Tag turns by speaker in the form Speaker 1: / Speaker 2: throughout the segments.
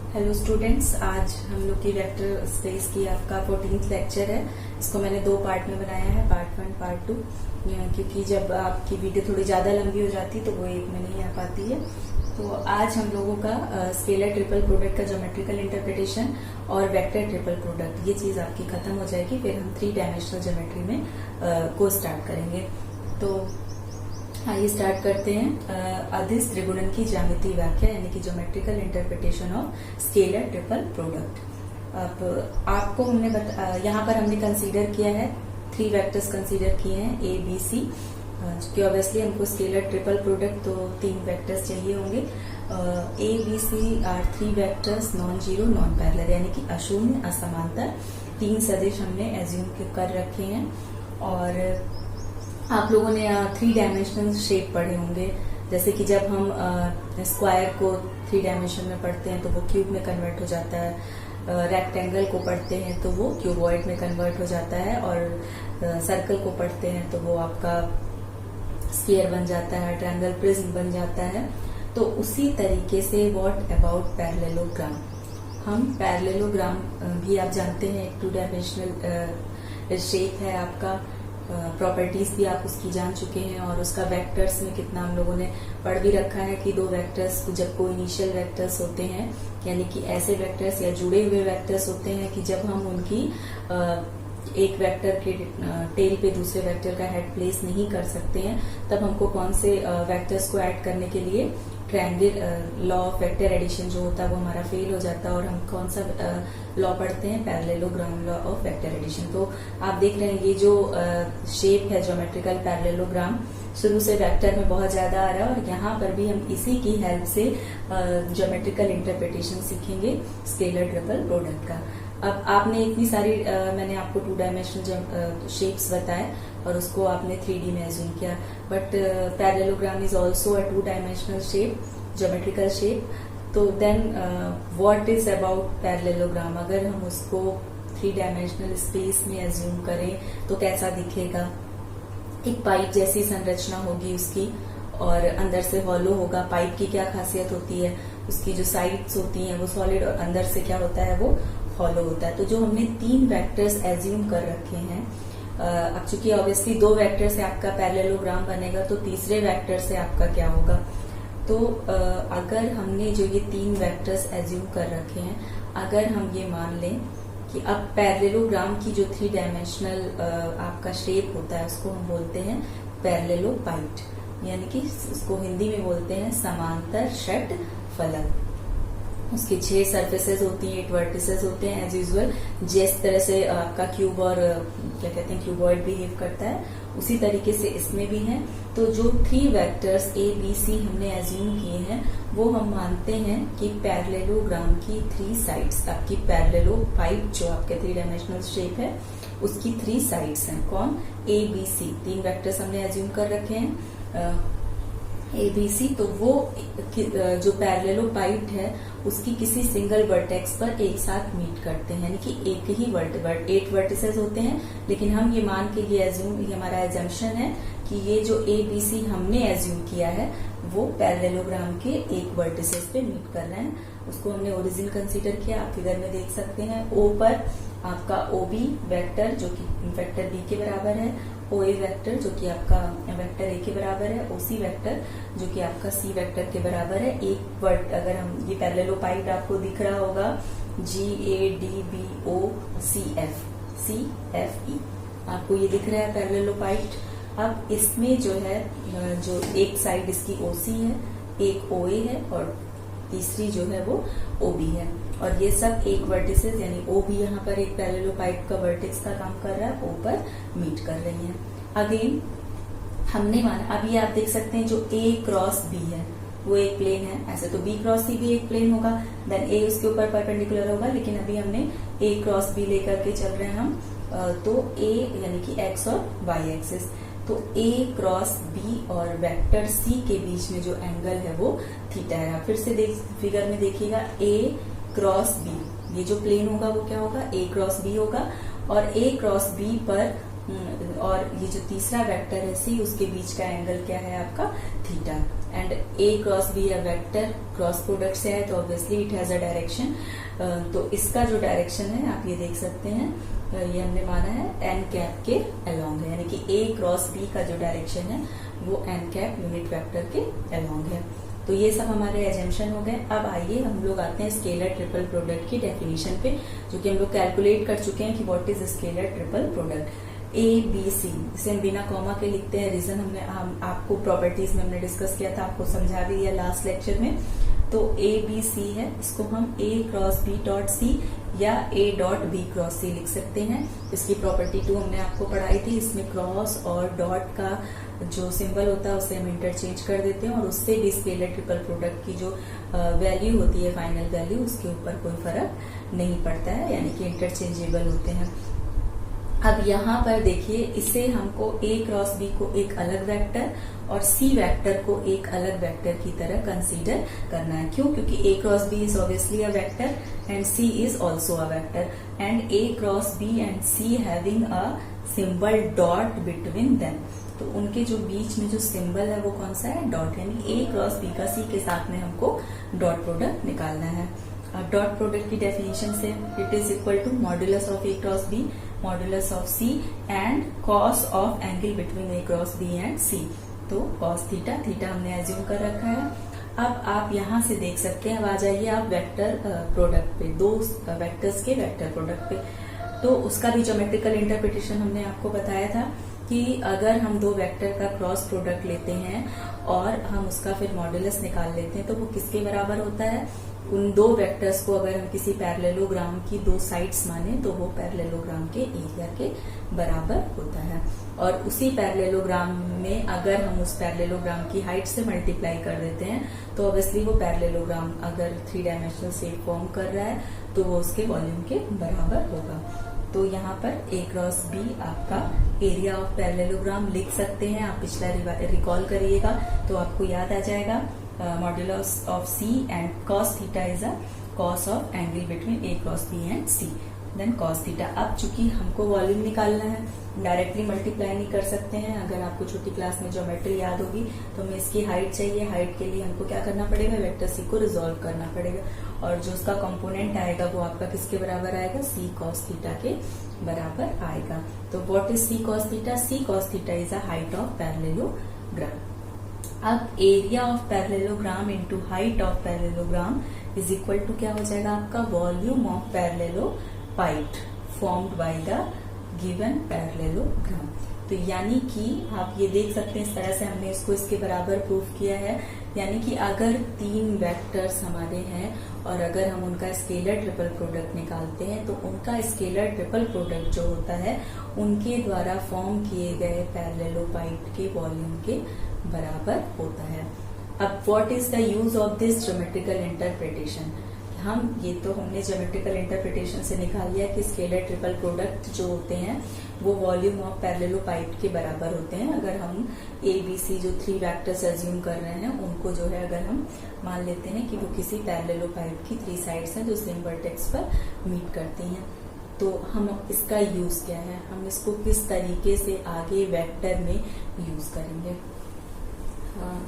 Speaker 1: Hello students, आज हम लोग की वेक्टर स्पेस की आपका 14th लेक्चर है। इसको मैंने दो पार्ट में बनाया है, पार्ट 1 पार्ट 2, क्योंकि जब आपकी वीडियो थोड़ी ज्यादा लंबी हो जाती है तो वो एक में नहीं आ पाती है। तो आज हम लोगों का स्केलर ट्रिपल प्रोडक्ट का ज्योमेट्रिकल इंटरप्रिटेशन और वेक्टर ट्रिपल प्रोडक्ट, ये चीज आपकी खत्म हो जाएगी। फिर हम 3 डायमेंशनल ज्योमेट्री में को स्टार्ट करेंगे। तो आइए स्टार्ट करते हैं। अदिश त्रिगुणन की ज्यामितीय व्याख्या यानी कि geometrical interpretation of scalar triple product. अब आपको हमने यहाँ पर हमने कंसीडर किया है 3 वेक्टर्स कंसीडर किए हैं, ए बी सी, क्योंकि ऑब्वियसली हमको स्केलर ट्रिपल प्रोडक्ट तो 3 वेक्टर्स चाहिए होंगे। A b c are 3 vectors non zero non parallel यानी कि अशून्य असमांतर 3 सदिश हमने एज्यूम कर रखे हैं। और आप लोगों ने 3 डायमेंशनल शेप पढ़े होंगे, जैसे कि जब हम स्क्वायर को 3 डायमेंशन में पढ़ते हैं तो वो क्यूब में कन्वर्ट हो जाता है, रेक्टेंगल को पढ़ते हैं तो वो क्यूबॉइड में कन्वर्ट हो जाता है, और सर्कल को पढ़ते हैं तो वो आपका स्फीयर बन जाता है, ट्रायंगल प्रिज्म बन जाता है। तो उसी तरीके से व्हाट अबाउट पैरेललोग्राम। हम पैरेललोग्राम भी आप जानते हैं, एक 2 डायमेंशनल शेप है आपका, प्रॉपर्टीज भी आप उसकी जान चुके हैं, और उसका वेक्टर्स में कितना हम लोगों ने पढ़ भी रखा है कि 2 वेक्टर्स जब कोई इनिशियल वेक्टर्स होते हैं, यानी कि ऐसे वेक्टर्स या जुड़े हुए वेक्टर्स होते हैं कि जब हम उनकी एक वेक्टर के टेल पे दूसरे वेक्टर का हेड प्लेस नहीं कर सकते हैं, तब हमको कौन से वेक्टर्स को ऐड करने के लिए triangle law of vector addition जो होता है वो हमारा फेल हो जाता है, और हम कौन सा लॉ पढ़ते हैं, parallelogram law of vector addition. तो आप देख रहे हैं ये जो शेप है ज्योमेट्रिकल पैरेललोग्राम, शुरू से वेक्टर में बहुत ज्यादा आ रहा है, और यहाँ पर भी हम इसी की हेल्प से ज्योमेट्रिकल इंटरप्रिटेशन सीखेंगे स्केलर ट्रिपल प्रोडक्ट का। अब आपने इतनी सारी मैंने आपको 2 डायमेंशनल शेप्स बताए और उसको आपने 3D में एज्यूम किया, but parallelogram is also a 2 dimensional shape, geometrical shape. तो then what is about parallelogram, अगर हम उसको 3 डायमेंशनल स्पेस में एज्यूम करें तो कैसा दिखेगा। एक पाइप जैसी संरचना होगी उसकी, और अंदर से हॉलो होगा। पाइप की क्या खासियत होती है, उसकी जो साइड्स होती हैं वो सॉलिड, और अंदर से क्या होता है वो हॉलो होता है। तो जो हमने 3 वेक्टर्स एज्यूम कर रखे हैं, अब चूंकि ऑब्वियसली 2 वेक्टर से आपका पैरेललोग्राम बनेगा, तो तीसरे वेक्टर से आपका क्या होगा। तो अगर हमने जो ये 3 वेक्टर्स एज्यूम कर रखे हैं, अगर हम ये मान लें कि अब पैरेललोग्राम की जो 3 डायमेंशनल आपका शेप होता है उसको हम बोलते हैं पैरेललोपाइड, यानी कि उसको हिंदी में बोलते हैं समांतर षट फलक। उसकी 6 सरफेसेस होती हैं, 8 वर्टिसेस होते हैं, एज यूजुअल जिस तरह से आपका क्यूब और क्या कहते हैं क्यूबॉइड बिहेव करता है, उसी तरीके से इसमें भी है। तो जो 3 वेक्टर्स ए बी सी हमने एज्यूम किए हैं, वो हम मानते हैं कि पैरेललोग्राम की 3 साइड्स, आपकी पैरेललोपाइड जो आपके 3 डायमेंशनल शेप है उसकी 3 साइड्स हैं। कौन, ए बी सी, 3 वेक्टर्स हमने एज्यूम कर रखे हैं ए बी सी। तो वो जो पैरेललोपाइड है उसकी किसी सिंगल वर्टेक्स पर एक साथ मीट करते हैं, यानी कि एक ही 8 वर्टिसेस होते हैं, लेकिन हम ये मान के ये हमारा एजम्पशन है कि ये जो ए बी सी हमने एज्यूम किया है वो पैरेललोग्राम के एक वर्टिसेस पे मीट कर रहे हैं। उसको हमने ओरिजिन कंसीडर किया, आप फिगर में देख सकते हैं। ओ पर आपका ओ बी वेक्टर जो कि वेक्टर बी के बराबर है, ओ ए वेक्टर जो कि आपका वेक्टर ए के बराबर है, ओ सी वेक्टर जो कि आपका सी वेक्टर के बराबर है। एक वर्ड अगर हम ये पैरेललोपाइड आपको दिख रहा होगा, GADBOCF आपको ये दिख रहा है पैरेललोपाइड। अब इसमें जो है जो एक साइड इसकी OC है, एक OA है, और तीसरी जो है वो OB है, और ये सब एक वर्टिसेस यानी OB यहाँ पर एक पैरेललोपाइड का वर्टेक्स का काम कर रहा है, O पर मीट कर रही है। अगेन हमने माना, अब ये आप देख सकते हैं जो A क्रॉस B है वो एक प्लेन है, ऐसे तो B क्रॉस C भी एक प्लेन होगा, देन A उसके ऊपर परपेंडिकुलर होगा, लेकिन अभी हमने A क्रॉस B लेकर के चल रहे हैं हम, तो A यानी कि X और Y एक्सिस, तो A क्रॉस B और वेक्टर C के बीच में जो एंगल है वो थीटा है। फिर से फिगर में देखिएगा, A क्रॉस B, ये जो प्लेन होगा वो क्या होगा, A क्रॉस B होगा, और A क्रॉस B पर और ये जो तीसरा वेक्टर है सी, उसके बीच का एंगल क्या है आपका theta. And A cross be a vector cross product से है तो obviously it has a direction. तो इसका जो डायरेक्शन है आप ये देख सकते हैं, ये हमने माना है एन कैप के अलोंग है, यानी कि ए क्रॉस बी का जो डायरेक्शन है वो एन कैप यूनिट वेक्टर के अलोंग है। तो ये सब हमारे एजम्पशन हो गए। अब आइए हम लोग आते हैं स्केलर ट्रिपल प्रोडक्ट की डेफिनेशन पे, जो कि हम लोग कैलकुलेट कर चुके हैं कि what is scalar triple product. A b c इसे हम बिना कॉमा के लिखते हैं। रीजन हम आपको प्रॉपर्टीज में हमने डिस्कस किया था, आपको समझा भी दिया लास्ट लेक्चर में। तो ए बी सी है, इसको हम ए क्रॉस बी डॉट सी या ए डॉट बी क्रॉस सी लिख सकते हैं। इसकी प्रॉपर्टी 2 हमने आपको पढ़ाई थी। इसमें क्रॉस और डॉट का जो सिंबल होता है उसे हम इंटरचेंज कर देते हैं और उससे भी स्केलर ट्रिपल प्रोडक्ट की जो वैल्यू होती है, फाइनल वैल्यू, उसके ऊपर कोई फर्क नहीं पड़ता है, यानी कि इंटरचेंजेबल होते हैं। अब यहाँ पर देखिए, इसे हमको ए क्रॉस बी को एक अलग वेक्टर और सी वेक्टर को एक अलग वेक्टर की तरह कंसीडर करना है। क्यों? क्योंकि A cross B is obviously a vector and C is also a vector and A cross B and C having a symbol dot between them. तो उनके जो बीच में जो सिंबल है वो कौन सा है? डॉट, यानी ए क्रॉस बी का सी के साथ में हमको डॉट प्रोडक्ट निकालना है। डॉट प्रोडक्ट की डेफिनेशन से it is equal to modulus of A cross B modulus of C and cos of angle between A cross B and C. तो कॉस थीटा, थीटा हमने एज्यूम कर रखा है। अब आप यहाँ से देख सकते हैं, अब आ जाइए आप वेक्टर प्रोडक्ट पे, दो वेक्टर्स के वेक्टर प्रोडक्ट पे। तो उसका भी ज्योमेट्रिकल इंटरप्रिटेशन हमने आपको बताया था कि अगर हम दो वेक्टर का क्रॉस प्रोडक्ट लेते हैं और हम उसका फिर मॉड्यूलस निकाल लेते हैं तो वो किसके बराबर होता है? उन दो वेक्टर्स को अगर हम किसी पैरेललोग्राम की दो साइड्स माने तो वो पैरेललोग्राम के एरिया के बराबर होता है। और उसी पैरेललोग्राम में अगर हम उस पैरेललोग्राम की हाइट से मल्टीप्लाई कर देते हैं तो ऑब्वियसली वो पैरेललोग्राम अगर 3 डायमेंशनल शेप फॉर्म कर रहा है तो वो उसके वॉल्यूम के बराबर होगा। तो यहाँ पर ए क्रॉस बी आपका एरिया ऑफ पैरेललोग्राम लिख सकते हैं। आप पिछला रिकॉल करिएगा तो आपको याद आ जाएगा। Modulus of C and cos theta is a cos of angle between A cross B and c, then cos theta. अब चूंकि हमको वॉल्यूम निकालना है, डायरेक्टली मल्टीप्लाई नहीं कर सकते हैं। अगर आपको छोटी क्लास में ज्योमेट्री याद होगी तो हमें इसकी हाइट चाहिए। हाइट के लिए हमको क्या करना पड़ेगा? वेक्टर सी को रिजोल्व करना पड़ेगा और जो उसका कंपोनेंट आएगा वो आपका किसके बराबर आएगा? सी कॉस थीटा के बराबर आएगा। तो what is C cos theta? C cos theta is a height of parallelogram. अब area of parallelogram into height of parallelogram is equal to क्या हो जाएगा आपका? Volume of parallelepiped formed by the given parallelogram. तो यानी कि आप ये देख सकते हैं, इस तरह से हमने इसको इसके बराबर प्रूफ किया है। यानी कि अगर 3 वेक्टर्स हमारे हैं और अगर हम उनका स्केलर ट्रिपल प्रोडक्ट निकालते हैं तो उनका स्केलर ट्रिपल प्रोडक्ट जो होता है उनके द्वारा फॉर्म किए गए पैरेललोपाइड के वॉल्यूम के बराबर होता है। अब what is the use of this geometrical interpretation? हमने ज्योमेट्रिकल इंटरप्रिटेशन से निकाल लिया कि स्केलर ट्रिपल प्रोडक्ट जो होते हैं वो वॉल्यूम ऑफ पैरेललोपाइड के बराबर होते हैं। अगर हम ए बी सी जो 3 वेक्टर्स एज्यूम कर रहे हैं उनको जो है अगर हम मान लेते हैं कि वो किसी पैरेललोपाइड की 3 साइड्स हैं जो सेम वर्टेक्स पर मीट करती हैं, तो हम इसका यूज क्या है? हम इसको किस तरीके से आगे वेक्टर में यूज करेंगे,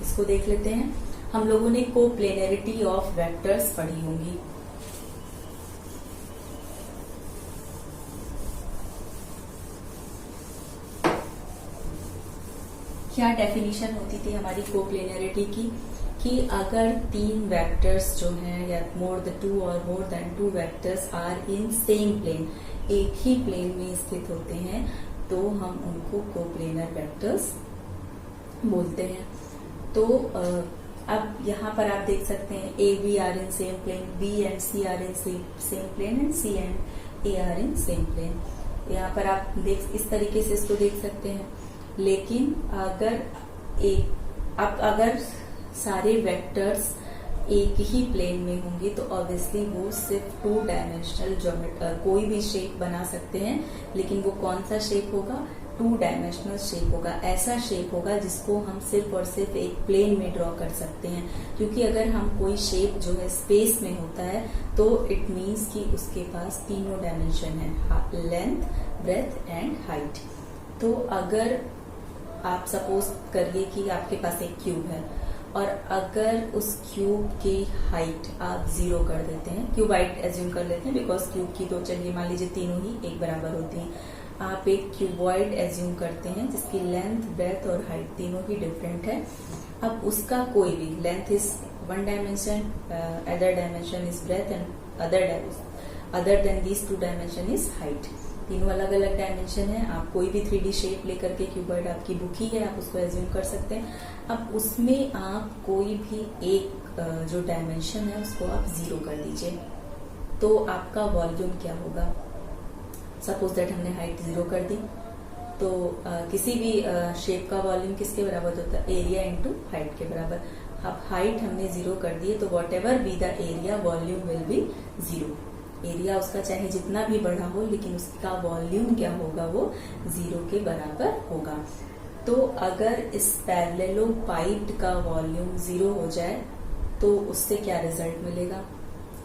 Speaker 1: इसको देख लेते हैं। हम लोगों ने कोप्लेनरिटी ऑफ वेक्टर्स पढ़ी होंगी। क्या डेफिनेशन होती थी हमारी कोप्लेनरिटी की? कि अगर 3 वेक्टर्स जो हैं या more than 2 vectors are in same plane, एक ही प्लेन में स्थित होते हैं, तो हम उनको कोप्लेनर वेक्टर्स बोलते हैं। तो अब यहाँ पर आप देख सकते हैं a b are in same plane, b and c are in same plane and c and a are in same plane. यहाँ पर आप इस तरीके से इसको देख सकते हैं। लेकिन अगर सारे वेक्टर्स एक ही प्लेन में होंगे तो ऑब्वियसली वो सिर्फ 2 डायमेंशनल कोई भी शेप बना सकते हैं, लेकिन वो कौन सा शेप होगा? 2 डायमेंशनल शेप होगा। ऐसा शेप होगा जिसको हम सिर्फ और सिर्फ एक प्लेन में ड्रॉ कर सकते हैं। क्योंकि अगर हम कोई शेप जो है स्पेस में होता है तो इट मीन्स कि उसके पास तीनों डायमेंशन है, लेंथ, ब्रेथ एंड हाइट। तो अगर आप सपोज करिए कि आपके पास एक क्यूब है और अगर उस क्यूब की हाइट आप 0 कर देते हैं, क्यूब हाइट एज्यूम कर लेते हैं बिकॉज क्यूब की दो, चलिए मान लीजिए तीनों ही एक बराबर होती हैं। आप एक क्यूबॉइड एज्यूम करते हैं जिसकी लेंथ, ब्रेथ और हाइट तीनों ही डिफरेंट है। अब उसका कोई भी, length is 1 dimension, other dimension is breadth and other than these 2 dimension is height. तीनों अलग अलग डायमेंशन है। आप कोई भी 3D शेप लेकर के, क्यूबॉइड आपकी बुक ही है, आप उसको एज्यूम कर सकते हैं। अब उसमें आप कोई भी एक जो डायमेंशन है उसको आप 0 कर दीजिए, तो आपका वॉल्यूम क्या होगा। सपोज दैट हमने हाइट 0 कर दी, तो किसी भी शेप का वॉल्यूम किसके बराबर होता है, एरिया इंटू हाइट के बराबर। अब हाइट हमने 0 कर दी है, तो what ever be the area, volume will be 0। Area उसका चाहे जितना भी बड़ा हो, लेकिन उसका वॉल्यूम क्या होगा, वो 0 के बराबर होगा। तो अगर इस पैरेललोपाइड का वॉल्यूम 0 हो जाए तो उससे क्या रिजल्ट मिलेगा।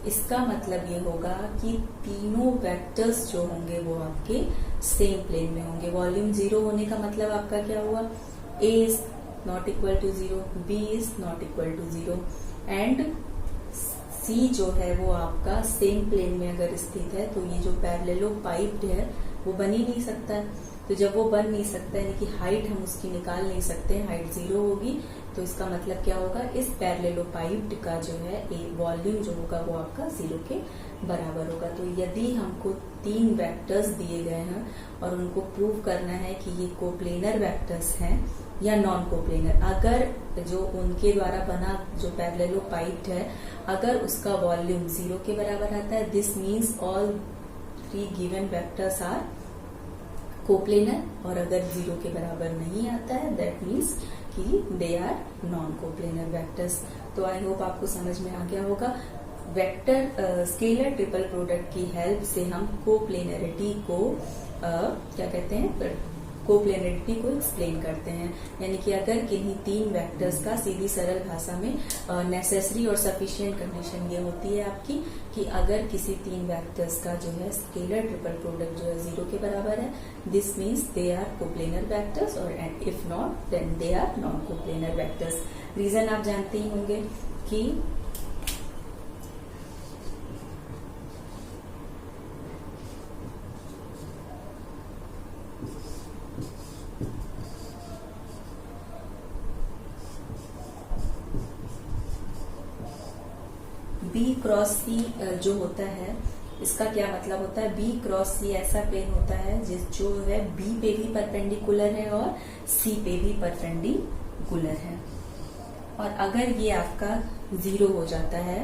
Speaker 1: इसका मतलब ये होगा कि तीनों वेक्टर्स जो होंगे वो आपके सेम प्लेन में होंगे। वॉल्यूम 0 होने का मतलब आपका क्या हुआ, A is not equal to 0, B is not equal to 0 and C जो है वो आपका सेम प्लेन में अगर स्थित है, तो ये जो पैरेललोपाइड है वो बन ही नहीं सकता है। तो जब वो बन नहीं सकता है, यानी कि हाइट हम उसकी निकाल नहीं सकते, हाइट 0 होगी, तो इसका मतलब क्या होगा, इस पैरेललोपाइड का जो है वॉल्यूम जो होगा वो आपका 0 के बराबर होगा। तो यदि हमको 3 वेक्टर्स दिए गए हैं और उनको प्रूव करना है कि ये कोप्लेनर वेक्टर्स हैं या नॉन कोप्लेनर, अगर जो उनके द्वारा बना जो पैरेललोपाइड है अगर उसका वॉल्यूम 0 के बराबर आता है, this means all 3 given vectors are coplanar, और अगर 0 के बराबर नहीं आता है दैट मीन्स कि they are non coplanar vectors. तो आई होप आपको समझ में आ गया होगा। वेक्टर स्केलर ट्रिपल प्रोडक्ट की हेल्प से हम कोप्लेनरिटी को क्या कहते हैं, कोप्लेनरिटी को एक्सप्लेन करते हैं। यानी कि अगर किन्हीं 3 वेक्टर्स का सीधी सरल भाषा में नेसेसरी और सफिशिएंट कंडीशन ये होती है आपकी कि अगर किसी 3 वेक्टर्स का जो है स्केलर ट्रिपल प्रोडक्ट जो है 0 के बराबर है, this means they are coplanar vectors, और if not then they are non coplanar vectors. Reason आप जानते ही होंगे कि B क्रॉस C जो होता है, इसका क्या मतलब होता है, B क्रॉस C ऐसा प्लेन होता है जो है B पे भी परपेंडिकुलर है और C पे भी परपेंडिकुलर है। और अगर ये आपका 0 हो जाता है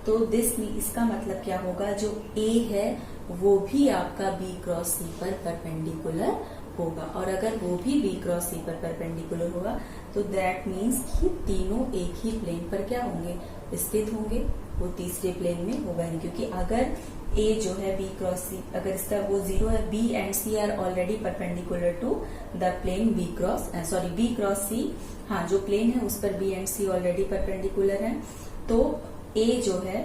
Speaker 1: तो इसका मतलब क्या होगा, जो A है वो भी आपका B क्रॉस C पर परपेंडिकुलर होगा, और अगर वो भी B क्रॉस C पर परपेंडिकुलर होगा तो दैट मीन्स कि तीनों एक ही प्लेन पर क्या होंगे, स्थित होंगे, वो तीसरे प्लेन में होगा नहीं। क्योंकि अगर A जो है B क्रॉस C, अगर इसका वो 0 है, B and C are already perpendicular to the plane B cross C, हाँ जो प्लेन है उस पर B and C already perpendicular है, तो A जो है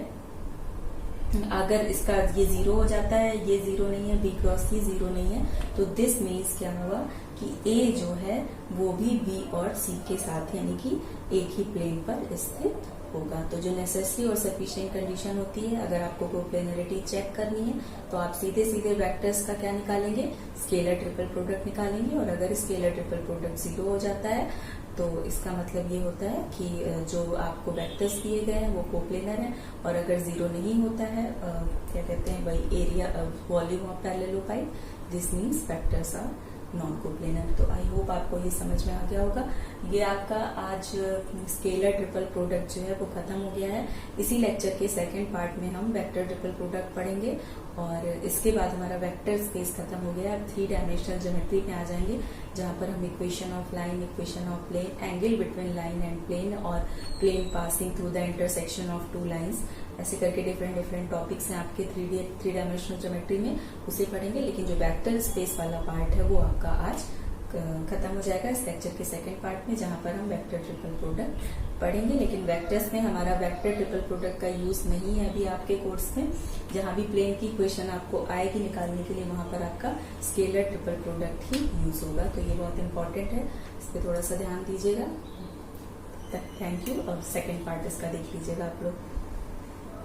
Speaker 1: अगर इसका ये 0 हो जाता है, ये 0 नहीं है, B क्रॉस C 0 नहीं है, तो दिस मीन्स क्या होगा कि A जो है वो भी B और C के साथ यानी कि एक ही प्लेन पर स्थित होगा। तो जो नेसेसरी और सफिशिएंट कंडीशन होती है, अगर आपको कोप्लेनरिटी चेक करनी है तो आप सीधे सीधे वेक्टर्स का क्या निकालेंगे, स्केलर ट्रिपल प्रोडक्ट निकालेंगे, और अगर स्केलर ट्रिपल प्रोडक्ट 0 हो जाता है तो इसका मतलब ये होता है कि जो आपको वेक्टर्स दिए गए हैं वो कोप्लेनर है, और अगर 0 नहीं होता है क्या कहते हैं भाई, area volume of parallelepiped, this means vectors are non coplanar. तो आई होप आपको ये समझ में आ गया होगा। ये आपका आज स्केलर ट्रिपल प्रोडक्ट जो है वो खत्म हो गया है। इसी लेक्चर के सेकंड पार्ट में हम वेक्टर ट्रिपल प्रोडक्ट पढ़ेंगे, और इसके बाद हमारा वेक्टर स्पेस खत्म हो गया। अब 3 डायमेंशनल ज्योमेट्री में आ जाएंगे, जहां पर हम equation of line, equation of plane, angle between line and plane, और plane passing through the intersection of 2 lines, ऐसे करके डिफरेंट टॉपिक्स हैं आपके 3 डायमेंशनल ज्योमेट्री में, उसे पढ़ेंगे। लेकिन जो वेक्टर स्पेस वाला पार्ट है वो आपका आज खत्म हो जाएगा इस लेक्चर के सेकंड पार्ट में, जहां पर हम वेक्टर ट्रिपल प्रोडक्ट पढ़ेंगे, लेकिन वेक्टर्स में हमारा वेक्टर ट्रिपल प्रोडक्ट का यूज नहीं है अभी आपके कोर्स में। जहां भी प्लेन की इक्वेशन आपको आएगी निकालने के लिए, वहां पर आपका स्केलर ट्रिपल प्रोडक्ट ही यूज होगा। तो ये बहुत इंपॉर्टेंट है, इस पर थोड़ा सा ध्यान दीजिएगा। Thank you. और सेकेंड पार्ट इसका देख लीजिएगा आप लोग।